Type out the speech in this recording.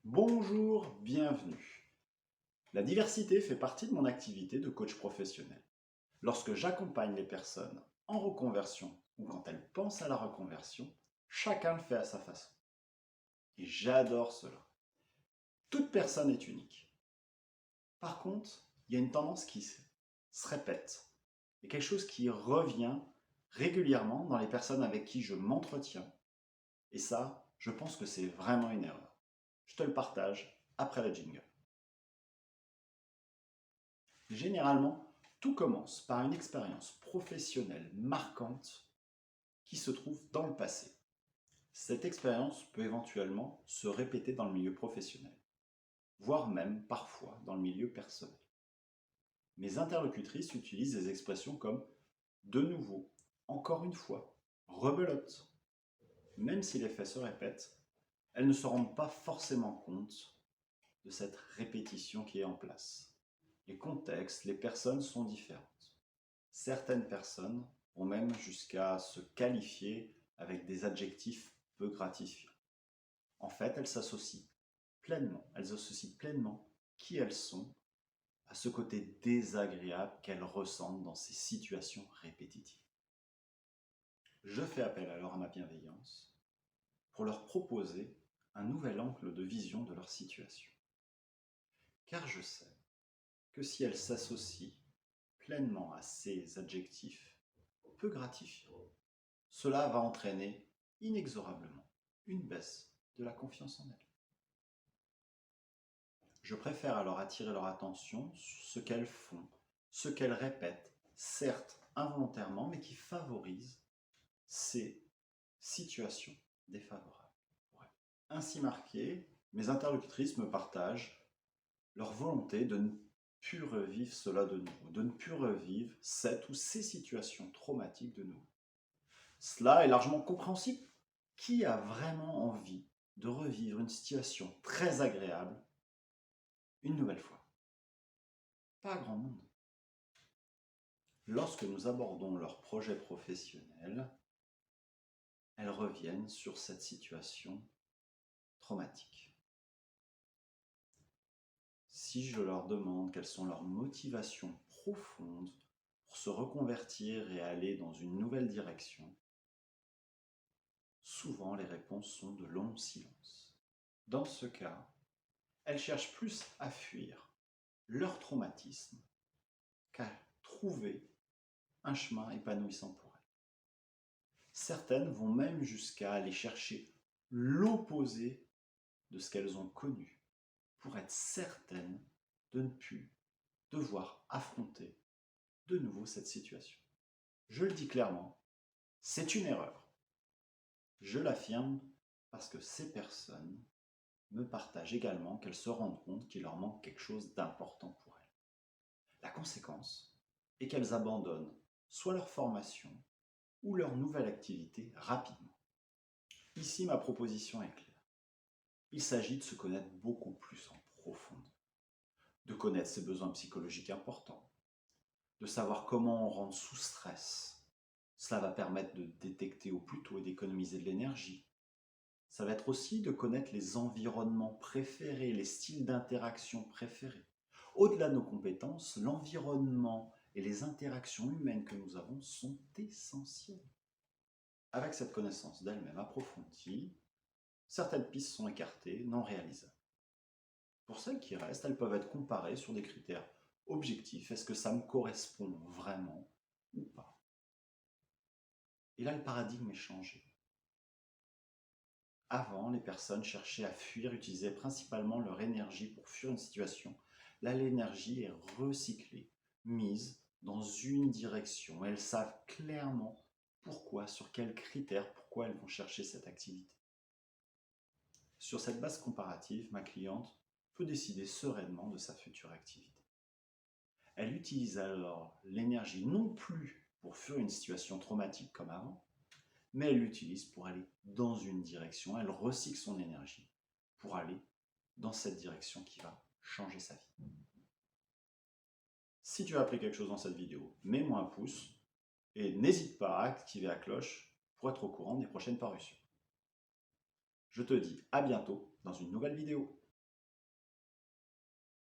Bonjour, bienvenue. La diversité fait partie de mon activité de coach professionnel. Lorsque j'accompagne les personnes en reconversion ou quand elles pensent à la reconversion, chacun le fait à sa façon. Et j'adore cela. Toute personne est unique. Par contre, il y a une tendance qui se répète. Il y a quelque chose qui revient régulièrement dans les personnes avec qui je m'entretiens. Et ça, je pense que c'est vraiment une erreur. Je te le partage après la jingle. Généralement, tout commence par une expérience professionnelle marquante qui se trouve dans le passé. Cette expérience peut éventuellement se répéter dans le milieu professionnel, voire même parfois dans le milieu personnel. Mes interlocutrices utilisent des expressions comme de nouveau, encore une fois, rebelote. Même si les faits se répètent, elles ne se rendent pas forcément compte de cette répétition qui est en place. Les contextes, les personnes sont différentes. Certaines personnes vont même jusqu'à se qualifier avec des adjectifs peu gratifiants. En fait, elles associent pleinement qui elles sont à ce côté désagréable qu'elles ressentent dans ces situations répétitives. Je fais appel alors à ma bienveillance pour leur proposer un nouvel angle de vision de leur situation. Car je sais que si elles s'associent pleinement à ces adjectifs peu gratifiants, cela va entraîner inexorablement une baisse de la confiance en elles. Je préfère alors attirer leur attention sur ce qu'elles font, ce qu'elles répètent, certes involontairement, mais qui favorisent ces situations défavorables pour elles. Ainsi marquées, mes interlocutrices me partagent leur volonté de ne plus revivre cela de nouveau, de ne plus revivre cette ou ces situations traumatiques de nouveau. Cela est largement compréhensible. Qui a vraiment envie de revivre une situation très agréable une nouvelle fois? Pas grand monde. Lorsque nous abordons leur projet professionnel, elles reviennent sur cette situation traumatique. Si je leur demande quelles sont leurs motivations profondes pour se reconvertir et aller dans une nouvelle direction, souvent les réponses sont de longs silences. Dans ce cas, elles cherchent plus à fuir leur traumatisme qu'à trouver un chemin épanouissant pour elles. Certaines vont même jusqu'à aller chercher l'opposé de ce qu'elles ont connu pour être certaines de ne plus devoir affronter de nouveau cette situation. Je le dis clairement, c'est une erreur. Je l'affirme parce que ces personnes me partagent également qu'elles se rendent compte qu'il leur manque quelque chose d'important pour elles. La conséquence est qu'elles abandonnent soit leur formation ou leur nouvelle activité rapidement. Ici, ma proposition est claire. Il s'agit de se connaître beaucoup plus en profondeur, de connaître ses besoins psychologiques importants, de savoir comment on rentre sous stress. Cela va permettre de détecter au plus tôt et d'économiser de l'énergie. Ça va être aussi de connaître les environnements préférés, les styles d'interaction préférés. Au-delà de nos compétences, l'environnement et les interactions humaines que nous avons sont essentielles. Avec cette connaissance d'elle-même approfondie, certaines pistes sont écartées, non réalisables. Pour celles qui restent, elles peuvent être comparées sur des critères objectifs. Est-ce que ça me correspond vraiment ou pas? Et là, le paradigme est changé. Avant, les personnes cherchaient à fuir, utilisaient principalement leur énergie pour fuir une situation. Là, l'énergie est recyclée, mise dans une direction. Elles savent clairement pourquoi, sur quels critères, pourquoi elles vont chercher cette activité. Sur cette base comparative, ma cliente peut décider sereinement de sa future activité. Elle utilise alors l'énergie non plus pour fuir une situation traumatique comme avant, mais elle l'utilise pour aller dans une direction. Elle recycle son énergie pour aller dans cette direction qui va changer sa vie. Si tu as appris quelque chose dans cette vidéo, mets-moi un pouce et n'hésite pas à activer la cloche pour être au courant des prochaines parutions. Je te dis à bientôt dans une nouvelle vidéo.